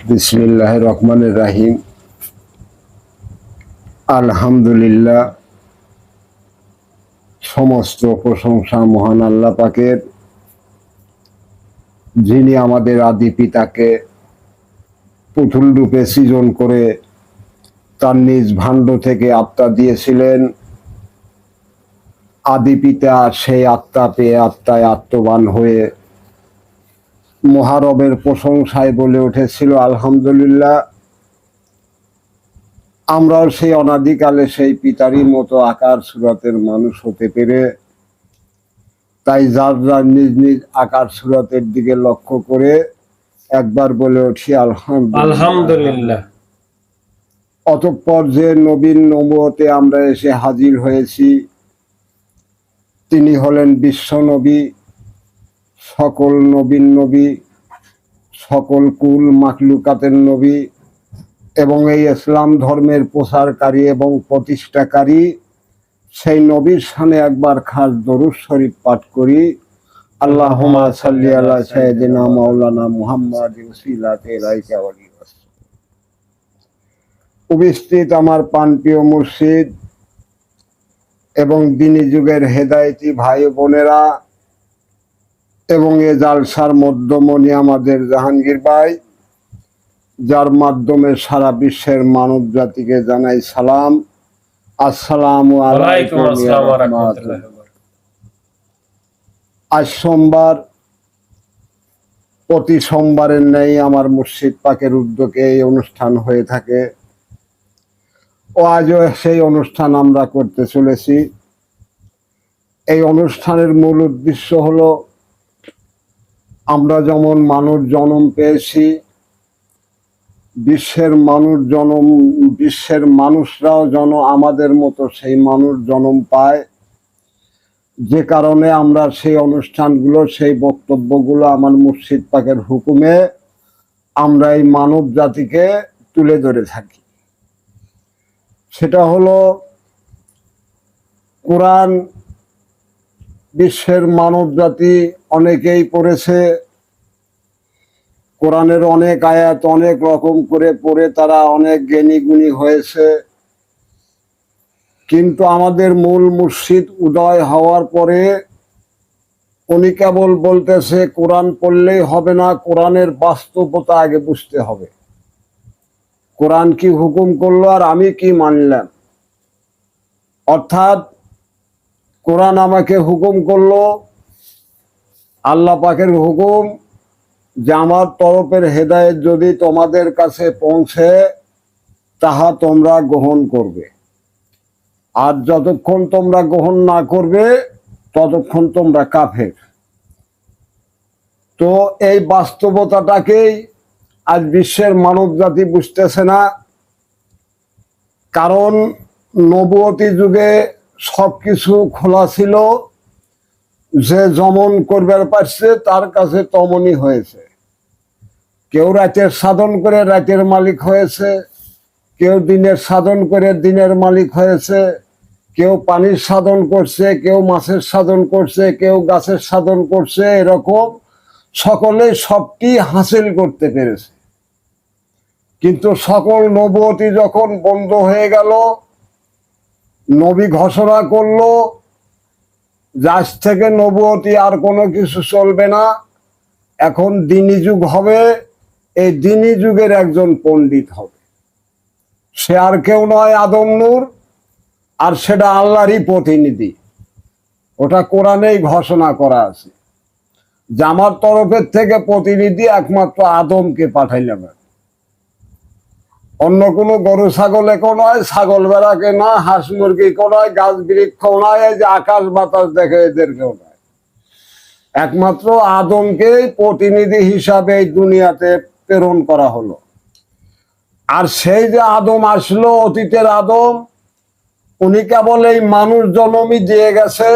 বিসমিল্লাহির রহমানির রাহিম। আলহামদুলিল্লাহ, সমস্ত প্রশংসা মহান আল্লাহ পাকের, যিনি আমাদের আদি পিতাকে পুতুল রূপে সৃজন করে তার নিজ ভাণ্ড থেকে আত্মা দিয়েছিলেন। আদি পিতা সেই আত্মা পেয়ে আত্মায় আত্মবান হয়ে মহারবের প্রশংসায় বলে উঠেছিল আলহামদুলিল্লাহ। আমরাও সেই অনাদিকালে সেই পিতারই মতো আকার সুরাতের মানুষ হতে পেরে, তাই যার যার নিজ নিজ আকার সুরাতের দিকে লক্ষ্য করে একবার বলে উঠি আলহামদুলিল্লাহ। অতঃপর যে নবীন নবুয়তে আমরা এসে হাজির হয়েছি, তিনি হলেন বিশ্ব নবী, সকল নবীন নবী, সকল কুল মাখলুকাতের নবী এবং এই ইসলাম ধর্মের প্রসারকারী এবং প্রতিষ্ঠাকারী সেই নবীর সামনে একবার খাস দরুদ শরীফ পাঠ করি। আল্লাহুম্মা সাল্লি আলা সাইয়্যিদিনা মাওলানা মুহাম্মাদ ওসিলাতে রাইকা ওয়ালি। উপস্থিত আমার প্রাণপ্রিয় মুর্শিদ এবং দিনী যুগের হেদায়েতি ভাই বোনেরা এবং এ জালসার মধ্যমণি আমাদের জাহাঙ্গীর ভাই, যার মাধ্যমে সারা বিশ্বের মানব জাতিকে জানাই সালাম। আসসালামু আলাইকুম। আজ সোমবার, প্রতি সোমবারের ন্যায় আমার মুর্শিদ পাকের উদ্যোগে এই অনুষ্ঠান হয়ে থাকে ও আজও সেই অনুষ্ঠান আমরা করতে চলেছি। এই অনুষ্ঠানের মূল উদ্দেশ্য হলো, আমরা যেমন মানুষ জন্ম পেয়েছি, বিশ্বের মানুষরাও যেন আমাদের মতো সেই মানুষ জন্ম পায়, যে কারণে আমরা সেই অনুষ্ঠানগুলো, সেই বক্তব্যগুলো আমার মুর্শিদ পাকের হুকুমে আমরা এই মানব জাতিকে তুলে ধরে থাকি। সেটা হলো, কোরআন বিশ্বের মানব জাতি অনেকেই পড়েছে, কোরআনের অনেক আয়াত অনেক রকম করে পড়ে তারা অনেক জ্ঞানী গুণী হয়েছে, কিন্তু আমাদের মূল মুর্শিদ উদয় হওয়ার পরে উনি কেবল বলতেছে কোরআন পড়লেই হবে না, কোরআনের বাস্তবতা আগে বুঝতে হবে। কোরআন কি হুকুম করলো আর আমি কি মানলাম, অর্থাৎ কোরআন আমাকে হুকুম করলো, আল্লাহ পাকের হুকুম যে আমার তরফের হেদায়েত যদি তোমাদের কাছে পৌঁছে তাহা তোমরা গ্রহণ করবে, আর যতক্ষণ তোমরা গ্রহণ না করবে ততক্ষণ তোমরা কাফের। তো এই বাস্তবতাটাকেই আজ বিশ্বের মানব জাতি বুঝতেছে না, কারণ নবুয়তি যুগে সবকিছু খোলা ছিল, যে যেমন করবার পারছে তার কাছে তেমনই হয়েছে। কেউ রাতের সাধন করে রাতের মালিক হয়েছে, কেউ দিনের সাধন করে দিনের মালিক হয়েছে, কেউ পানির সাধন করছে, কেউ মাছের সাধন করছে, কেউ গাছের সাধন করছে, এরকম সকলে সবটি হাসিল করতে পেরেছে। কিন্তু সকল নবুয়তি যখন বন্ধ হয়ে গেল, নবী ঘোষণা করলো আজ থেকে নবুয়তি আর কোনো কিছু চলবে না, এখন দ্বীনি যুগ হবে, এই দ্বীনি যুগের একজন পণ্ডিত হবে, সে আর কেউ নয় আদম নূর, আর সেটা আল্লাহরই প্রতিনিধি। ওটা কোরআনেই ঘোষণা করা আছে যে আমার তরফের থেকে প্রতিনিধি একমাত্র আদমকে পাঠাইলাম, অন্য কোনো গরু ছাগলেকেও নয়, ছাগল বেড়াকে না, হাঁস মুরগিকেও নয়, গাছ বৃক্ষও নয়, এই যে আকাশ বাতাস দেখে এদেরকেও নয়, একমাত্র আদমকেই প্রতিনিধি হিসাবে এই দুনিয়াতে প্রেরণ করা হলো। আর সেই যে আদম আসলো, অতীতের আদম, উনি কেবল এই মানুষ জন্মই দিয়ে গেছে।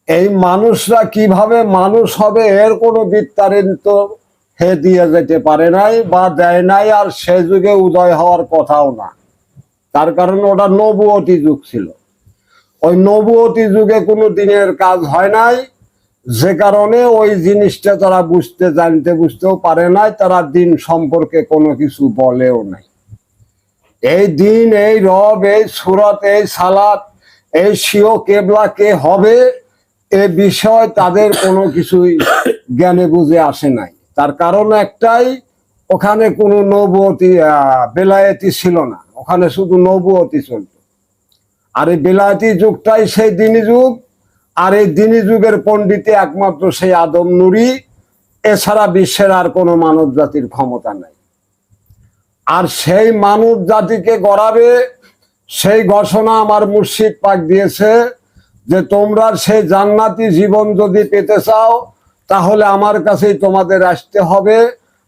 এই মানুষরা কিভাবে মানুষ হবে এর কোনো বৃত্তান্ত হে দিয়ে যেতে পারে নাই বা দেয় নাই, আর সে যুগে উদয় হওয়ার কথাও না, তার কারণ ওটা নবুয়তি যুগ ছিল। ওই নবুয়তি যুগে কোনো দিনের কাজ হয় নাই, যে কারণে ওই জিনিসটা তারা বুঝতেও পারে নাই, তারা দিন সম্পর্কে কোনো কিছু বলেও নাই। এই দিন, এই রব, এই সুরত, এই সালাত, এই শিও কেবলা কে হবে, এ বিষয় তাদের কোনো কিছুই জ্ঞানে বুঝে আসে নাই। তার কারণ একটাই, ওখানে কোনো নবুয়তি বেলায়েতি ছিল না, ওখানে শুধু নবুয়তি চলত। আর এই বেলায়েতি যুগটাই সেই দিনী যুগ। আর এই দিনী যুগের পণ্ডিতে একমাত্র সেই আদম নুরি, এছাড়া বিশ্বের আর কোনো মানব জাতির ক্ষমতা নাই। আর সেই মানব জাতিকে গড়াবে সেই ঘোষণা আমার মুর্শিদ পাক দিয়েছে যে তোমরা সেই জান্নাতি জীবন যদি পেতে চাও তাহলে আমার কাছেই তোমাদের আসতে হবে।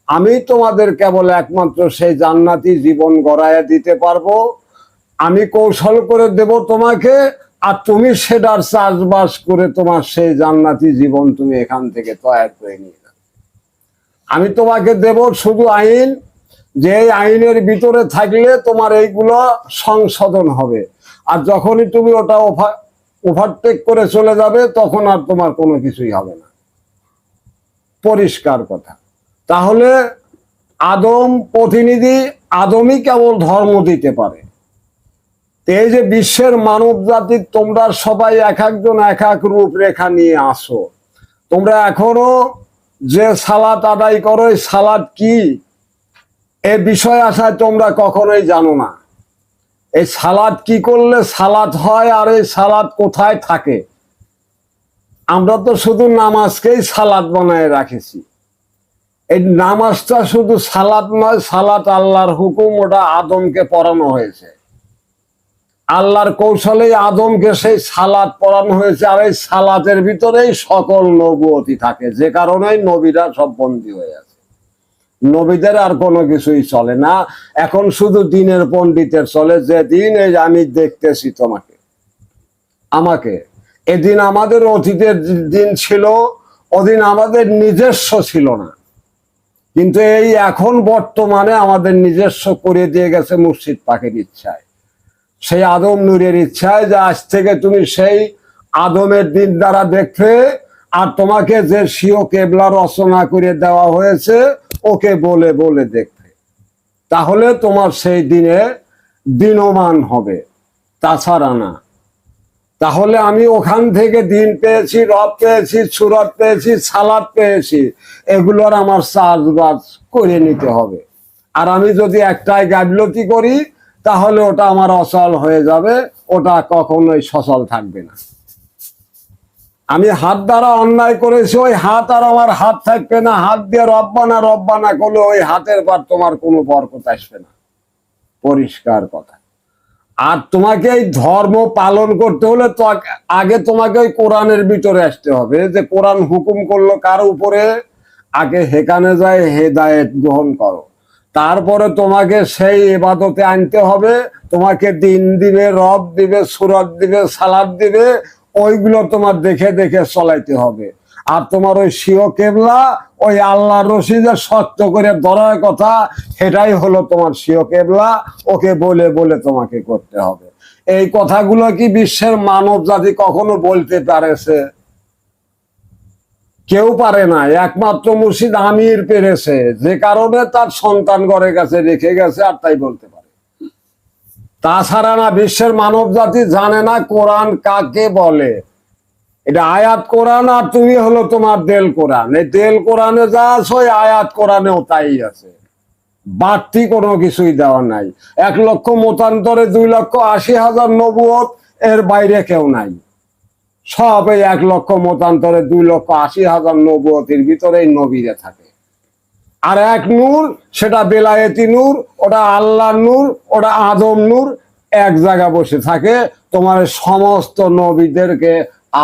আমি তোমাদের কেবল একমাত্র সেই জান্নাতি জীবন গড়াইয়া দিতে পারবো। আমি কৌশল করে দেব তোমাকে, আর তুমি সেটার চাষবাস করে তোমার সেই জান্নাতি জীবন তুমি এখান থেকে তৈরি করে নিয়ে যাবে। আমি তোমাকে দেব শুধু আইন, যে এই আইনের ভিতরে থাকলে তোমার এইগুলো সংশোধন হবে। আর যখনই তুমি ওটা ওভারটেক করে চলে যাবে তখন আর তোমার কোনো কিছুই হবে না। পরিষ্কার কথা। তাহলে আদম প্রতিনিধি, আদমই কেবল ধর্ম দিতে পারে। এই যে বিশ্বের মানব জাতির তোমরা সবাই এক একজন এক এক রূপরেখা নিয়ে আসো। তোমরা এখনো যে সালাত আদায় করো, এই সালাত কি এ বিষয় আসায় তোমরা কখনোই জানো না। এই সালাত কি করলে সালাত হয়, আর এই সালাত কোথায় থাকে। আমরা তো শুধু নামাজকেই সালাত বানায় রাখেছি। এই নামাজটা শুধু সালাত নয়, সালাত আল্লাহর হুকুম, ওটা আদমকে পড়ানো হয়েছে। আল্লাহর কৌশলে আদমকে সেই সালাত পড়ানো হয়েছে। আর এই সালাতের ভিতরেই সকল নবুয়তি থাকে, যে কারণেই নবীরা সব বন্দী হয়ে আছে। নবীদের আর কোনো কিছুই চলে না, এখন শুধু দিনের পণ্ডিতের চলে। যে দিন এই আমি দেখতেছি তোমাকে, আমাকে, এদিন আমাদের অতীতের দিন ছিল, ওদিন আমাদের নিজস্ব ছিল না। কিন্তু এই এখন বর্তমানে আমাদের নিজস্ব করে দিয়ে গেছে মুর্শিদ পাকের ইচ্ছায়, সেই আদম নূরের ইচ্ছায়, যে আজ থেকে তুমি সেই আদমের দিন দ্বারা দেখবে। আর তোমাকে যে স্বীয় কেবলা রচনা করে দেওয়া হয়েছে ওকে বলে বলে দেখবে, তাহলে তোমার সেই দিনে দিনমান হবে, তাছাড়া না। তাহলে আমি ওখান থেকে দিন পেয়েছি, রব পেয়েছি, সুরত পেয়েছি, সালাত পেয়েছি, এগুলোর আমার চাষবাস করে নিতে হবে। আর আমি যদি একটাই গাফলতি করি তাহলে ওটা আমার অচল হয়ে যাবে, ওটা কখনোই সচল থাকবে না। আমি হাত দ্বারা অন্যায় করেছি, ওই হাত আর আমার হাত থাকবে না। হাত দিয়ে রব্বানা রব্বানা করলে ওই হাতের পর তোমার কোনো বরকত আসবে না। পরিষ্কার কথা। আর তোমাকে এই ধর্ম পালন করতে হলে তো আগে তোমাকে ওই কোরআনের ভিতরে আসতে হবে, যে কোরআন হুকুম করলো কার উপরে, আগে হেকানে যায় হেদায়েত গ্রহণ করো। তারপরে তোমাকে সেই ইবাদতে আনতে হবে। তোমাকে দিন দিবে, রব দিবে, সুরত দিবে, সালাত দিবে, ওইগুলো তোমার দেখে দেখে চলাইতে হবে। আর তোমার ওই স্বীয় কেবলা, ওই আল্লাহ রশিদের শক্ত করে ধরার কথা, সেটাই হলো তোমার স্বীয় কেবলা। ওকে বলে বলে তোমাকে করতে হবে। এই কথাগুলো কি বিশ্বের মানব জাতি কখনো বলতে পারেছে? কেউ পারে না, একমাত্র মুর্শিদ আমির পেরেছে, যে কারণে তার সন্তান ঘরে কাছে রেখে গেছে, আর তাই বলতে পারে। তাছাড়া না, বিশ্বের মানব জাতি জানে না কোরআন কাকে বলে। এটা আয়াত কোরআন, আর তুমি হলো তোমার দেল কোরআন। এই দেল কোরআনে যা আছে ওই আয়াত কোরআনেও তাই আছে, বাড়তি কোনো কিছুই দেওয়া নাই। 1 লক্ষ মতান্তরে 2,80,000 নবুয়ত, এর বাইরে কেউ নাই। সব এই 1 লক্ষ মতান্তরে 2,80,000 নবুয়তির ভিতরেই নবীরা থাকে। আর এক নূর, সেটা বেলায়েতি নূর, ওটা আল্লাহ নূর, ওটা আদম নূর, এক জায়গা বসে থাকে, তোমার সমস্ত নবীদেরকে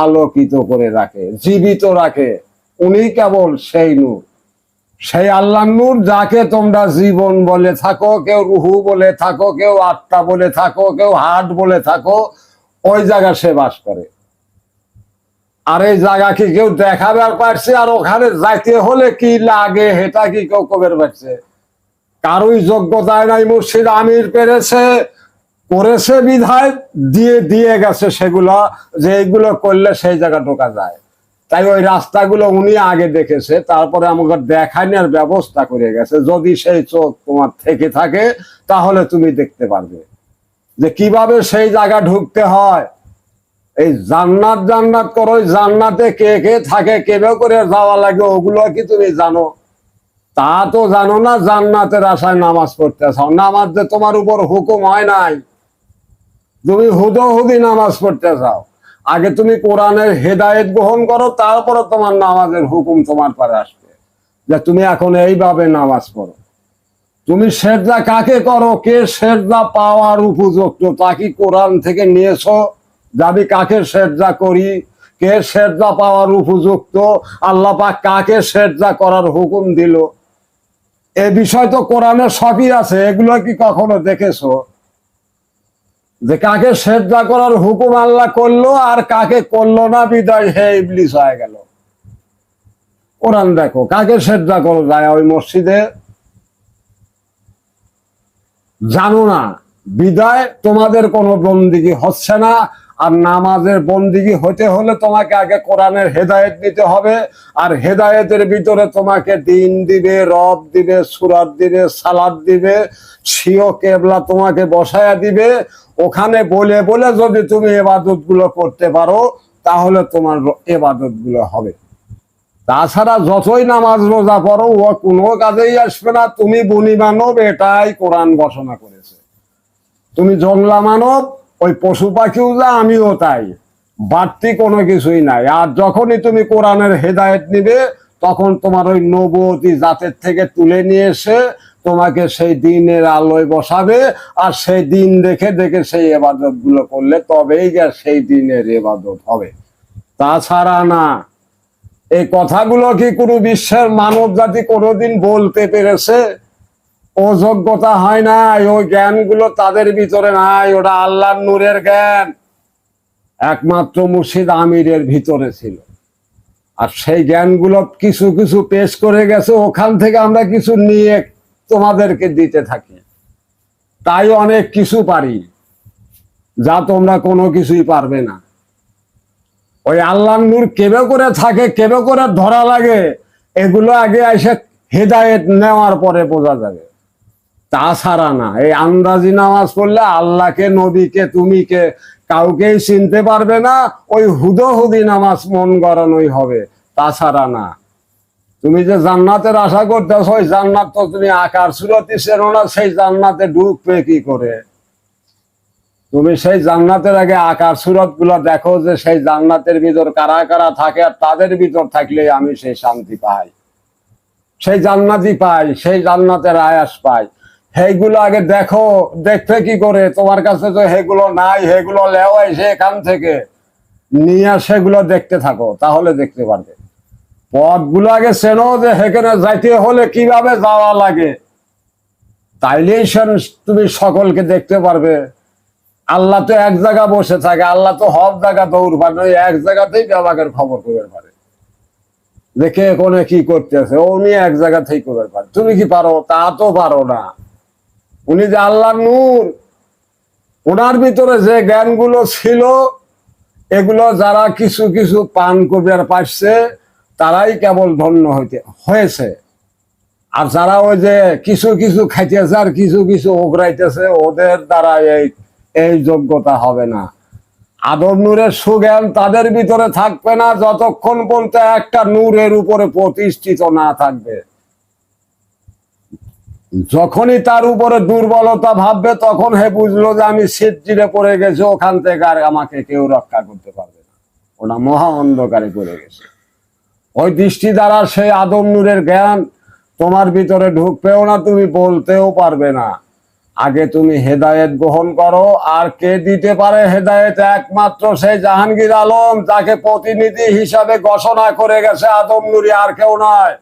আলোকিত করে রাখে, জীবিত রাখে। উনি কেবল সেই নূর, সেই আল্লাহ নূর, যাকে তোমরা জীবন বলে থাকো, কেউ রুহু বলে থাকো, কেউ আত্মা বলে থাকো, কেউ হার্ট বলে থাকো, ওই জায়গা সে বাস করে। আর এই জায়গা কি কেউ দেখাবার পারছে? আর ওখানে যাইতে হলে কি লাগে সেটা কি কেউ কবের পারছে? কারোই যোগ্যতায় নাই। মুর্শিদ আমির পেরেছে, করেছে বিধায় দিয়ে দিয়ে গেছে সেগুলো, যে এইগুলো করলে সেই জায়গা ঢোকা যায়। তাই ওই রাস্তাগুলো উনি আগে দেখেছে, তারপরে আমাকে দেখানোর ব্যবস্থা করে গেছে। যদি সেই চোখ তোমার থেকে থাকে তাহলে তুমি দেখতে পারবে যে কিভাবে সেই জায়গা ঢুকতে হয়। এই জান্নাত জান্নাত করো, জান্নাতে কে কে থাকে, কেবে করে যাওয়া লাগে, ওগুলো কি তুমি জানো? তা তো জানো না। জান্নাতের আশায় নামাজ পড়তে চাও, নামাজ যে তোমার উপর হুকুম হয় নাই, তুমি হুদোহুদি নামাজ পড়তে চাও। আগে তুমি কোরআনের হেদায়েত গ্রহণ করো, তারপরে তোমার নামাজের হুকুম তোমার পারে আসবে যে তুমি এখন এইভাবে নামাজ পড়ো। তুমি সেজদা কাকে করো, কে সেজদা পাওয়ার উপযুক্ত তা কি কোরআন থেকে নিয়েছো? যাবি কাকে সেজদা করি, কে সেজদা পাওয়ার উপযুক্ত, আল্লাহ পাক কাকে সেজদা করার হুকুম দিল, এ বিষয় তো কোরআনে সবই আছে। এগুলো কি কখনো দেখেছো যে কাকে সেজদা করার হুকুম আল্লাহ করলো আর কাকে করলো না, বিদায় হে ইবলিস হয়ে গেল? কোরআন দেখো কাকে সেজদা করো যায় ওই মসজিদে, জানো না, বিদায় তোমাদের কোনো বন্দিগি হচ্ছে না। আর নামাজের বন্দিগি হতে হলে তোমাকে আগে কোরআনের হেদায়েত নিতে হবে। আর হেদায়েতের ভিতরে তোমাকে দিন দিবে, রব দিবে, সুরাত দিবে, সালাদ দিবে, সিও কেবলা তোমাকে বসায়া দিবে। ওখানে বলে বলে যদি তুমি এবাদত গুলো করতে পারো তাহলে তোমার এবাদত গুলো হবে। তাছাড়া যতই নামাজ রোজা পড়ো ও কোনো কাজেই আসবে না। তুমি বনি মানব, এটাই কোরআন ঘোষণা করেছে। তুমি জংলা মানব, ওই পশু পাখিও যা, আমিও তাই, বাড়তি কোনো কিছুই নাই। আর যখনই তুমি কোরআনের হেদায়েত নিবে তখন তোমার ওই নবুয়তি জাতের থেকে তুলে নিয়ে এসে তোমাকে সেই দিনের আলোয় বসাবে। আর সেই দিন দেখে দেখে সেই এবাদত গুলো করলে তবেই সেই দিনের এবাদত হবে, তাছাড়া না। এই কথাগুলো কি কোনো বিশ্বের মানব জাতি কোনোদিন বলতে পেরেছে? ও যোগ্যতা হয় নাই, ওই জ্ঞানগুলো তাদের ভিতরে নাই। ওটা আল্লাহর নূরের জ্ঞান, একমাত্র মুর্শিদ আমিরের ভিতরে ছিল। আর সেই জ্ঞানগুলো কিছু কিছু পেশ করে গেছে, ওখান থেকে আমরা কিছু নিয়ে তোমাদেরকে দিতে থাকি। তাই অনেক কিছু পারি যা তোমরা কোনো কিছুই পারবে না। ওই আল্লাহর নূর কেবে করে থাকে, কেবে করে ধরা লাগে, এগুলো আগে এসে হেদায়েত নেওয়ার পরে বোঝা যাবে, তাছাড়া না। এই আন্দাজি নামাজ পড়লে আল্লাহকে, নবীকে, তুমি কে কাউকেই চিনতে পারবে না। ওই হুদোহুদি নামাজ মন গড়ানোই হবে, তাছাড়া না। তুমি যে জান্নাতের আশা করতেছ, ওই জান্নাত তো তুমি আকার সুরতি চেনো না। সেই জান্নাতে ঢুকবে কি করে? তুমি সেই জান্নাতের আগে আকার সুরত গুলো দেখো যে সেই জান্নাতের ভিতর কারা কারা থাকে, আর তাদের ভিতর থাকলে আমি সেই শান্তি পাই, সেই জান্নাতি পাই, সেই জান্নাতের আয়াস পাই। সেইগুলো আগে দেখো। দেখতে কি করে? তোমার কাছে তো সেগুলো নাই, সেগুলো লেওয়াই সেখান থেকে নিয়ে সেগুলো দেখতে থাকো, তাহলে দেখতে পারবে। পথগুলো আগে চেনো যে সেখানে যাইতে হলে কিভাবে যাওয়া লাগে, তাইলেই তুমি সকলকে দেখতে পারবে। আল্লাহ তো এক জায়গা বসে থাকে, আল্লাহ তো সব জায়গা দৌড় পান, ওই এক জায়গাতেই বিভাগের খবর করতে পারে যে কে কোনে কি করতেছে, উনি এক জায়গা থেকে করতে পারে। তুমি কি পারো? তা তো পারো না। উনি যে আল্লাহর নূর, ওনার ভিতরে যে জ্ঞানগুলো ছিল এগুলো যারা কিছু কিছু পান করবার পারছে তারাই কেবল ধন্য হয়েছে। আর যারা ওই যে কিছু কিছু খাইতেছে আর কিছু কিছু ওগরাইতেছে, ওদের দ্বারা এই যোগ্যতা হবে না। আদম নূরের সুজ্ঞান তাদের ভিতরে থাকবে না যতক্ষণ পর্যন্ত একটা নূরের উপরে প্রতিষ্ঠিত না থাকবে। যখনই তার উপরে দুর্বলতা ভাববে তখন হে বুঝলো যে আমি সিদ্ধিরে পড়ে গেছি, ওখান থেকে আর আমাকে কেউ রক্ষা করতে পারবে না, ওটা মহা অন্ধকারে পড়ে গেছে। ওই দৃষ্টি দ্বারা সেই আদম নূরের জ্ঞান তোমার ভিতরে ঢুকবেও না, তুমি বলতেও পারবে না। আগে তুমি হেদায়েত গ্রহণ করো। আর কে দিতে পারে হেদায়েত? একমাত্র সেই জাহাঙ্গীর আলম, যাকে প্রতিনিধি হিসাবে ঘোষণা করে গেছে আদম নূরি, আর কেউ নয়।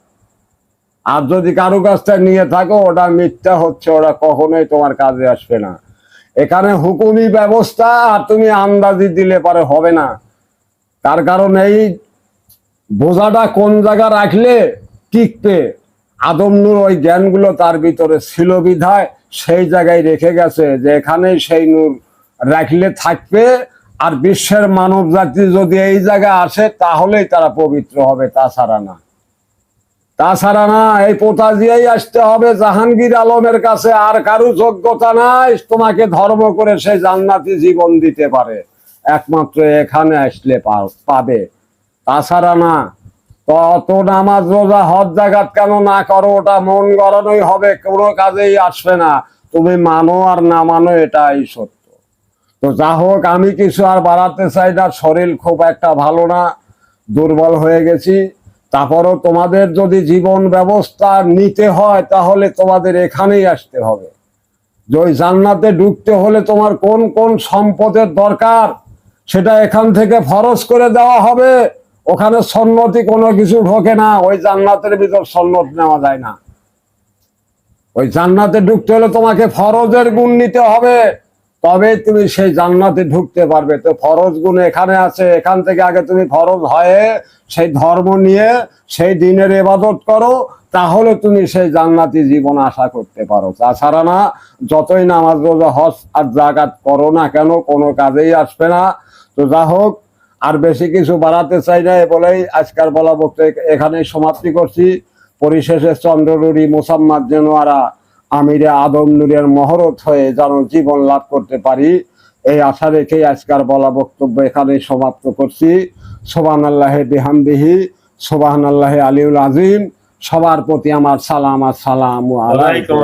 আর যদি কারো কাছটা নিয়ে থাকো ওটা মিথ্যা হচ্ছে, ওটা কখনোই তোমার কাজে আসবে না। এখানে হুকুমি ব্যবস্থা, আর তুমি আন্দাজি দিলে পারে হবে না। তার কারণ এই বোঝাটা কোন জায়গা রাখলে টিকবে। আদম নূর ওই জ্ঞানগুলো তার ভিতরে ছিল বিধায় সেই জায়গায় রেখে গেছে যে এখানেই সেই নূর রাখলে থাকবে। আর বিশ্বের মানব জাতি যদি এই জায়গায় আসে তাহলেই তারা পবিত্র হবে, তাছাড়া না। তাছাড়া না, এই পোতা দিয়েই আসতে হবে জাহাঙ্গীর আলমের কাছে। আর কারো যোগ্যতা নাই তোমাকে ধর্ম করে সে জান্নাতি জীবন দিতে পারে, একমাত্র এখানে আসলে পাবে, তাছাড়া না। তত নামাজ রোজা হজ জাকাত কেন না করো, ওটা মন গড়ানোই হবে, কোনো কাজেই আসবে না। তুমি মানো আর না মানো, এটাই সত্য। তো যা হোক, আমি কিছু আর বাড়াতে চাই না, শরীর খুব একটা ভালো না, দুর্বল হয়ে গেছি। তারপরও তোমাদের যদি জীবন ব্যবস্থা নিতে হয় তাহলে তোমাদের এখানেই আসতে হবে। যে ওই জান্নাতে ঢুকতে হলে তোমার কোন কোন সম্পদের দরকার সেটা এখান থেকে ফরজ করে দেওয়া হবে। ওখানে সন্নতি কোনো কিছু ঢোকে না, ওই জান্নাতের ভিতর সন্নত নেওয়া যায় না। ওই জান্নাতে ঢুকতে হলে তোমাকে ফরজের গুণ নিতে হবে, তবে তুমি সেই জান্নাতে ঢুকতে পারবে। তো ফরজ গুণ এখানে আছে, এখান থেকে আগে তুমি ফরজ হয়ে সেই ধর্ম নিয়ে সেই দিনের ইবাদত করো, তাহলে তুমি সেই জান্নাতি জীবন আশা করতে পারো। তাছাড়া না, যতই নামাজ রোজা হজ আর জাকাত করো না কেন, কোনো কাজেই আসবে না। তো যা হোক, আর বেশি কিছু বাড়াতে চাই না, বলেই আজকের বলা বক্তব্য এখানেই সমাপ্তি করছি। পরিশেষে চন্দ্রনুরী মোসাম্মদ জানোয়ারা আমিরে আদম নূরের মহরত হয়ে যেন জীবন লাভ করতে পারি, এই আশা রেখে আজকের বলা বক্তব্য এখানে সমাপ্ত করছি। সুবহানাল্লাহি বিহামদিহি, সুবহানাল্লাহি আলিউল আযীম। সবার প্রতি আমার সালাম, আসসালামু আলাইকুম।